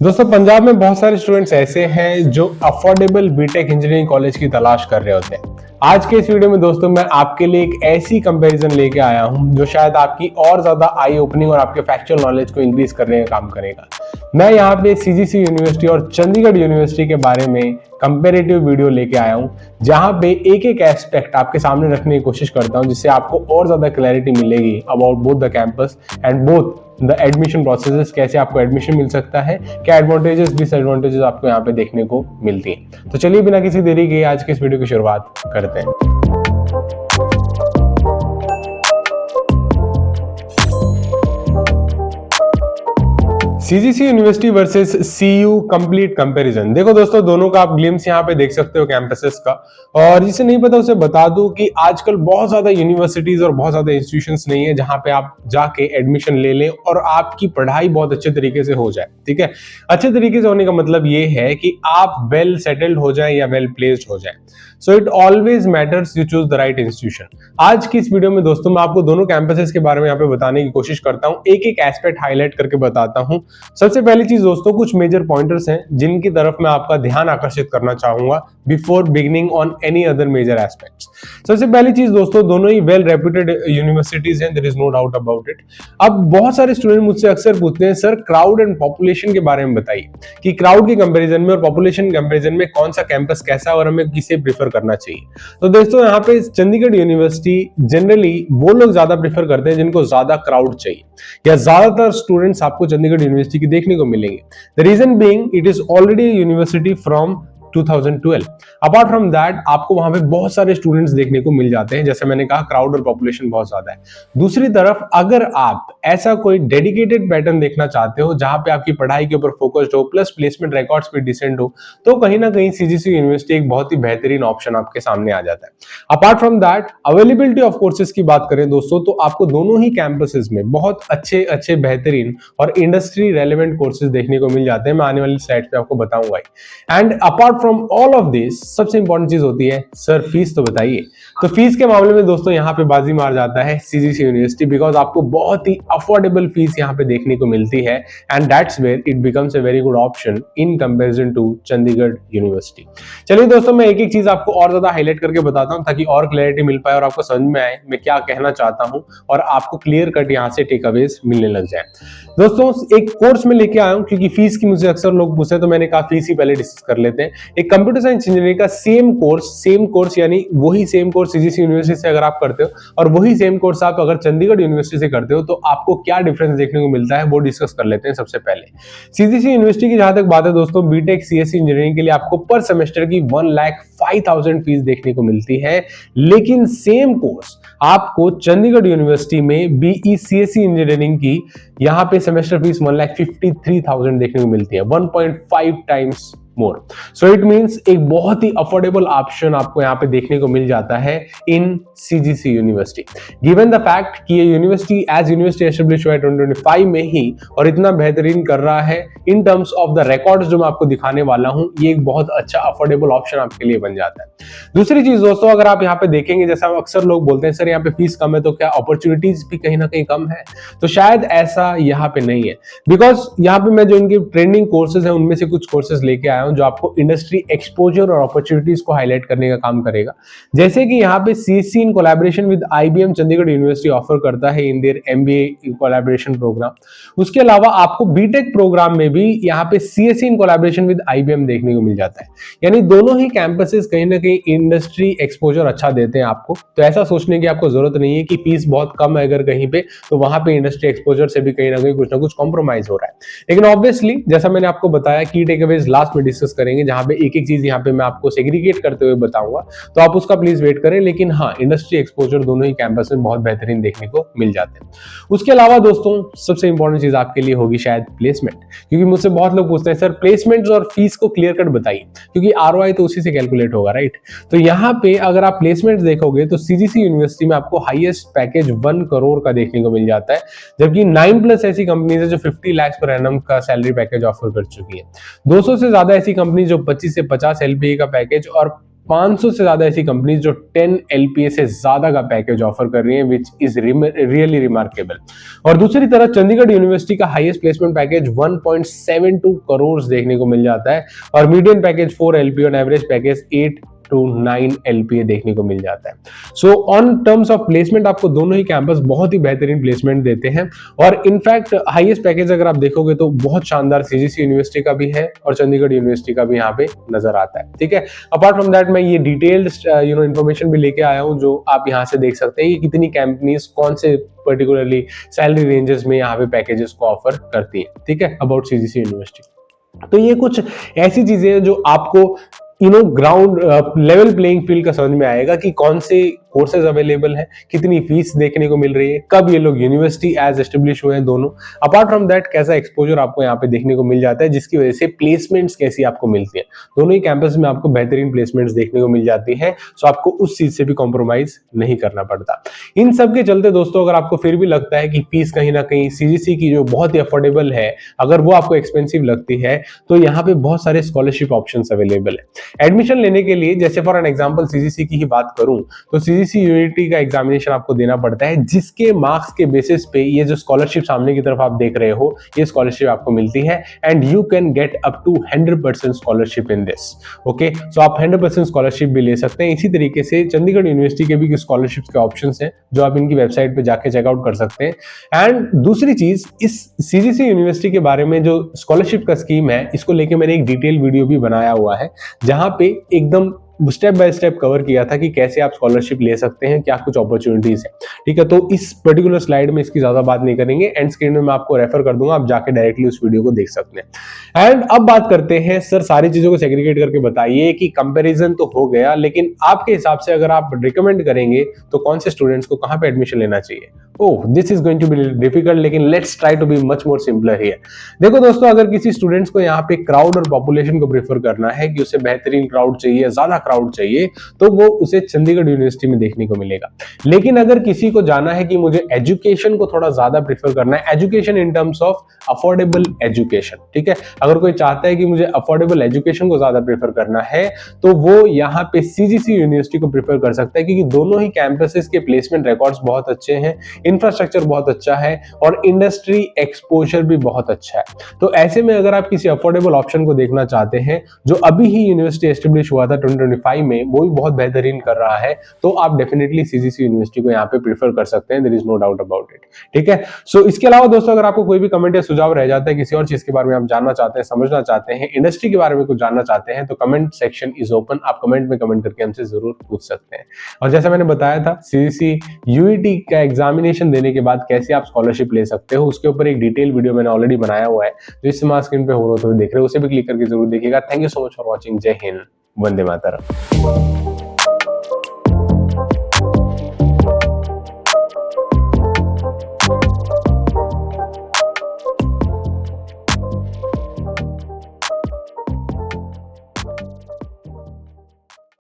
दोस्तों पंजाब में बहुत सारे स्टूडेंट्स ऐसे हैं जो अफोर्डेबल बीटेक इंजीनियरिंग कॉलेज की तलाश कर रहे होते हैं। आज के इस वीडियो में दोस्तों मैं आपके लिए एक ऐसी कंपैरिजन लेके आया हूं जो शायद आपकी और ज्यादा आई ओपनिंग और आपके फैक्चुअल नॉलेज को इंक्रीज करने का काम करेगा। मैं यहाँ पे सीजीसी यूनिवर्सिटी और चंडीगढ़ यूनिवर्सिटी के बारे में कंपेरेटिव वीडियो लेके आया हूँ, जहां पे एक एक एस्पेक्ट आपके सामने रखने की कोशिश करता हूँ जिससे आपको और ज्यादा क्लैरिटी मिलेगी about both the campus and both the admission processes. कैसे आपको एडमिशन मिल सकता है, क्या एडवांटेजेस डिसएडवांटेजेस आपको यहाँ पे देखने को मिलती है। तो चलिए बिना किसी देरी के आज के इस वीडियो की शुरुआत करते हैं। CGC university versus CU complete comparison. देखो दोस्तों, दोनों का आप ग्लिम्स यहाँ पे देख सकते हो कैंपसेस का। और जिसे नहीं पता उसे बता दूं कि आजकल बहुत ज्यादा यूनिवर्सिटीज और बहुत ज्यादा इंस्टीट्यूशंस नहीं है जहां पे आप जाके एडमिशन ले लें और आपकी पढ़ाई बहुत अच्छे तरीके से हो जाए। ठीक है, अच्छे तरीके से होने का मतलब ये है कि आप वेल सेटल्ड हो जाए या वेल प्लेस्ड हो जाए। So it always matters you choose the right institution. आज की इस वीडियो में दोस्तों मैं आपको दोनों कैंपसेस के बारे में यहाँ पे बताने की कोशिश करता हूँ, एक एक एस्पेक्ट हाईलाइट करके बताता हूँ। सबसे पहली चीज दोस्तों, कुछ मेजर पॉइंटर्स हैं जिनकी तरफ मैं आपका ध्यान आकर्षित करना चाहूंगा before beginning on any other major aspects. सबसे पहली चीज दोस्तों, दोनों ही वेल रेप्यूटेड यूनिवर्सिटीज हैं, there is no doubt about it. अब बहुत सारे स्टूडेंट मुझसे अक्सर पूछते हैं, सर क्राउड एंड पॉपुलेशन के बारे में बताइए कि क्राउड के कंपैरिजन में और पॉपुलेशन कंपैरिजन में कौन सा कैंपस कैसा और हमें किसे प्रेफर करना चाहिए। तो दोस्तों यहाँ पे चंडीगढ़ यूनिवर्सिटी जनरली वो लोग ज्यादा प्रेफर करते हैं जिनको ज्यादा क्राउड चाहिए, या ज्यादातर स्टूडेंट्स आपको चंडीगढ़ यूनिवर्सिटी की देखने को मिलेंगे। The reason being it is already university from 2012। Apart from that आपको वहां पे बहुत सारे स्टूडेंट्स देखने को मिल जाते हैं, जैसे मैंने कहा क्राउड और पॉपुलेशन बहुत ज्यादा है। दूसरी तरफ अगर आप ऐसा कोई डेडिकेटेड पैटर्न देखना चाहते हो जहां पे आपकी पढ़ाई के ऊपर फोकस्ड हो प्लस प्लेसमेंट रिकॉर्ड्स भी डिसेंट हो, तो कहीं ना कहीं सीजीसी यूनिवर्सिटी एक बहुत ही बेहतरीन ऑप्शन आपके सामने आ जाता है। Apart from that availability of courses की बात करें दोस्तों, तो आपको दोनों ही कैंपसेस में बहुत अच्छे अच्छे बेहतरीन और इंडस्ट्री रेलेवेंट कोर्सेज देखने को मिल जाते हैं। मैं आने वाली स्लाइड पे आपको बताऊंगा। And apart from all of this सबसे इंपॉर्टेंट चीज होती है, सर फीस तो बताइए। तो फीस के मामले में दोस्तों यहाँ पे बाजी मार जाता है सीजीसी यूनिवर्सिटी, बिकॉज आपको बहुत ही अफोर्डेबल फीस यहाँ पे देखने को मिलती है and that's where it becomes a very good option in comparison to Chandigarh university. चलिए दोस्तों, मैं एक एक चीज आपको और ज्यादा हाईलाइट करके बताता हूँ ताकि और क्लैरिटी मिल पाए और आपको समझ में आए मैं क्या कहना चाहता हूँ और आपको क्लियर कट यहाँ से टेकअवेज मिलने लग जाए। दोस्तों एक कोर्स में लेके आया हूँ क्योंकि फीस की मुझे अक्सर लोग पूछते हैं, तो मैंने कहा फीस ही पहले डिस्कस कर लेते हैं। एक कंप्यूटर साइंस इंजीनियरिंग का सेम कोर्स यानी वही सेम कोर्स सीजीसी यूनिवर्सिटी से अगर आप करते हो और वही सेम कोर्स आप अगर चंडीगढ़ यूनिवर्सिटी से करते हो, तो आपको क्या डिफरेंस देखने को मिलता है वो डिस्कस कर लेते हैं। सबसे पहले सीजीसी यूनिवर्सिटी की जहां तक बात है दोस्तों, बीटेक सीएससी इंजीनियरिंग के लिए आपको पर सेमेस्टर की 1,05,000 फीस देखने को मिलती है, लेकिन सेम कोर्स आपको चंडीगढ़ यूनिवर्सिटी में बीई सीएससी इंजीनियरिंग की यहाँ पे सेमेस्टर फीस 1,53,000 देखने को मिलती है, 1.5 times more. So it means एक बहुत ही अफोर्डेबल ऑप्शन आपको यहाँ पे देखने को मिल जाता है in CGC university, given the fact कि ये यूनिवर्सिटी एज यूनिवर्सिटी एस्टेब्लिश्ड हुआ है 2025 में ही और इतना बेहतरीन कर रहा है in terms of the records जो मैं आपको दिखाने वाला हूं, ये एक बहुत अच्छा अफोर्डेबल ऑप्शन आपके लिए बन जाता है। दूसरी चीज दोस्तों, अगर आप यहाँ पे देखेंगे, जैसा अक्सर लोग बोलते हैं सर यहाँ पे फीस कम है तो क्या अपॉर्चुनिटीज भी कहीं ना कहीं कम है, तो शायद ऐसा यहाँ पे नहीं है, बिकॉज यहाँ पे मैं जो इनके ट्रेंडिंग कोर्सेज है उनमें से कुछ कोर्सेज लेके आया हूं जो आपको इंडस्ट्री एक्सपोजर और अपॉर्चुनिटीज को हाईलाइट करने का काम करेगा। जैसे कि यहाँ पे CSC in collaboration with IBM Chandigarh university offer करता है in their MBA collaboration program. उसके अलावा आपको बीटेक प्रोग्राम में भी यहाँ पे CSC in collaboration with IBM देखने को मिल जाता है, यानी दोनों ही कैंपसेस कहीं ना कहीं इंडस्ट्री एक्सपोजर अच्छा देते हैं आपको। तो ऐसा सोचने की आपको जरूरत नहीं है कि फीस बहुत कम है अगर कहीं पे, तो वहां पे इंडस्ट्री एक्सपोजर से भी कहीं ना कुछ कॉम्प्रोमाइज हो रहा है। लेकिन ऑब्वियसली जैसा मैंने आपको बताया, की टेकअवेज लास्ट में डिस्कस करेंगे जहां पे एक एक चीज यहाँ पे मैं आपको सेग्रीगेट करते हुए बताऊंगा, तो आप उसका प्लीज वेट करें। लेकिन हाँ, इंडस्ट्री एक्सपोजर दोनों ही कैंपस में बहुत बेहतरीन देखने को मिल जाते हैं। उसके अलावा दोस्तों सबसे इंपॉर्टेंट चीज आपके लिए होगी शायद प्लेसमेंट, क्योंकि मुझसे बहुत लोग पूछते हैं सर प्लेसमेंट और फीस को क्लियर कट बताइए, क्योंकि आरओआई तो उसी से कैलकुलेट होगा, राइट। तो यहाँ पे अगर आप प्लेसमेंट देखोगे तो सीजीसी यूनिवर्सिटी में आपको हाईएस्ट पैकेज 1 करोड़ का देखने को मिल जाता है, जबकि 9+ ऐसी कंपनीज है जो 50 लाख पर एनम का सैलरी पैकेज ऑफर कर चुकी है। 200 से ज्यादा ऐसी कंपनी जो 25 से 50 एलपीए का पैकेज और 500 से ज्यादा ऐसी कंपनीज जो 10 LPA से ज्यादा का पैकेज ऑफर कर रही हैं, विच इज रियली रिमार्केबल। और दूसरी तरफ चंडीगढ़ यूनिवर्सिटी का हाईएस्ट प्लेसमेंट पैकेज 1.72 करोड़ देखने को मिल जाता है, और मीडियन पैकेज 4 LPA और एवरेज पैकेज 8 to 9 LPA देखने को मिल जाता है। So on terms of placement आपको दोनों ही कैंपस बहुत ही बेहतरीन प्लेसमेंट देते हैं, और इनफैक्ट हाईएस्ट पैकेज अगर आप देखोगे तो बहुत शानदार CGC यूनिवर्सिटी का भी है और चंडीगढ़ यूनिवर्सिटी का भी यहाँ पे नजर आता है। ठीक है, अपार्ट फ्रॉम दैट मैं ये डिटेल्ड इन्फॉर्मेशन भी लेके आया हूँ, जो आप यहाँ से देख सकते हैं कि कितनी कंपनीज कौन से पर्टिकुलरली सैलरी रेंजेस में यहाँ पे पैकेजेस को ऑफर करती है। ठीक है, अबाउट CGC यूनिवर्सिटी। तो ये कुछ ऐसी चीजें हैं जो आपको ग्राउंड लेवल प्लेइंग फील्ड का समझ में आएगा कि कौन से कोर्सेज अवेलेबल हैं, कितनी फीस देखने को मिल रही है, कब ये लोग यूनिवर्सिटी एज एस्टेब्लिश हुए हैं दोनों। अपार्ट फ्रॉम दैट कैसा एक्सपोजर आपको यहाँ पे देखने को मिल जाता है, जिसकी वजह से प्लेसमेंट्स कैसी आपको मिलती है। दोनों ही कैंपस में आपको बेहतरीन प्लेसमेंट्स देखने को मिल जाती है, सो आपको उस चीज से भी कॉम्प्रोमाइज नहीं करना पड़ता। इन सब के चलते दोस्तों, अगर आपको फिर भी लगता है कि फीस कहीं ना कहीं CGC की जो बहुत ही अफोर्डेबल है, अगर वो आपको एक्सपेंसिव लगती है, तो यहाँ पे बहुत सारे स्कॉलरशिप ऑप्शन अवेलेबल है एडमिशन लेने के लिए। जैसे फॉर एन एग्जांपल CGC की ही बात करूं तो CGC यूनिटी का एग्जामिनेशन आपको देना पड़ता है, जिसके मार्क्स के बेसिस पे ये जो स्कॉलरशिप सामने की तरफ आप देख रहे हो, ये स्कॉलरशिप आपको मिलती है, and you can get up to 100% scholarship in this. Okay, so आप 100% स्कॉलरशिप भी ले सकते हैं। इसी तरीके से चंडीगढ़ यूनिवर्सिटी के भी स्कॉलरशिप के ऑप्शन हैं, जो आप इनकी वेबसाइट पे जाके चेकआउट कर सकते हैं। एंड दूसरी चीज, इस CGC यूनिवर्सिटी के बारे में जो स्कॉलरशिप का स्कीम है, इसको लेके मैंने एक डिटेल वीडियो भी बनाया हुआ है, जहां पे एकदम स्टेप बाय स्टेप कवर किया था कि कैसे आप स्कॉलरशिप ले सकते हैं, क्या कुछ अपॉर्चुनिटीज है। ठीक है, तो इस पर्टिकुलर स्लाइड में इसकी ज्यादा बात नहीं करेंगे, एंड स्क्रीन में मैं आपको रेफर कर दूंगा, आप जाके डायरेक्टली उस वीडियो को देख सकते हैं। एंड अब बात करते हैं, सर सारी चीजों को सेग्रीगेट करके बताइए कि कंपैरिजन तो हो गया, लेकिन आपके हिसाब से अगर आप रिकमेंड करेंगे तो कौन से स्टूडेंट्स को कहां पे एडमिशन लेना चाहिए। Oh, this is going to be difficult, लेकिन let's try to be much more simpler here. देखो दोस्तों, अगर किसी स्टूडेंट्स को यहाँ पे क्राउड और पॉपुलेशन को प्रेफर करना है कि उसे बेहतरीन क्राउड चाहिए, ज्यादा क्राउड चाहिए, तो वो उसे चंडीगढ़ यूनिवर्सिटी में देखने को मिलेगा। लेकिन अगर किसी को जाना है कि मुझे एजुकेशन को थोड़ा ज्यादा प्रेफर करना है, education in terms of affordable education, ठीक है, अगर कोई चाहता है कि मुझे अफोर्डेबल एजुकेशन को ज्यादा प्रेफर करना है, तो वो यहाँ पे CGC यूनिवर्सिटी को प्रेफर कर सकता है, क्योंकि दोनों ही कैंपसेस के प्लेसमेंट रिकॉर्ड्स बहुत अच्छे हैं, इंफ्रास्ट्रक्चर बहुत अच्छा है, और इंडस्ट्री एक्सपोजर भी बहुत अच्छा है। तो ऐसे में अगर आप किसी अफोर्डेबल ऑप्शन को देखना चाहते हैं, जो अभी ही यूनिवर्सिटी एस्टेब्लिश हुआ था 2025 में, वो भी बहुत बेहतरीन कर रहा है, तो आप डेफिनेटली CGC यूनिवर्सिटी को यहाँ पे प्रेफर कर सकते हैं, there is no doubt about it. ठीक है, सो इसके अलावा दोस्तों, अगर आपको कोई भी कमेंट या सुझाव रह जाता है, किसी और चीज के बारे में आप जानना चाहते हैं, समझना चाहते हैं, इंडस्ट्री के बारे में कुछ जानना चाहते हैं, तो कमेंट सेक्शन इज ओपन, आप कमेंट में कमेंट करके हमसे जरूर पूछ सकते हैं। और जैसा मैंने बताया था, CGC UET का एग्जामिनेशन देने के बाद कैसे आप स्कॉलरशिप ले सकते हो, उसके ऊपर एक डिटेल वीडियो मैंने ऑलरेडी बनाया हुआ है, जो इस समय स्क्रीन पे हो रहा है तो देख रहे हो, उसे भी क्लिक करके जरूर देखिएगा। Thank you so much for watching. जय हिंद, वंदे मातरम।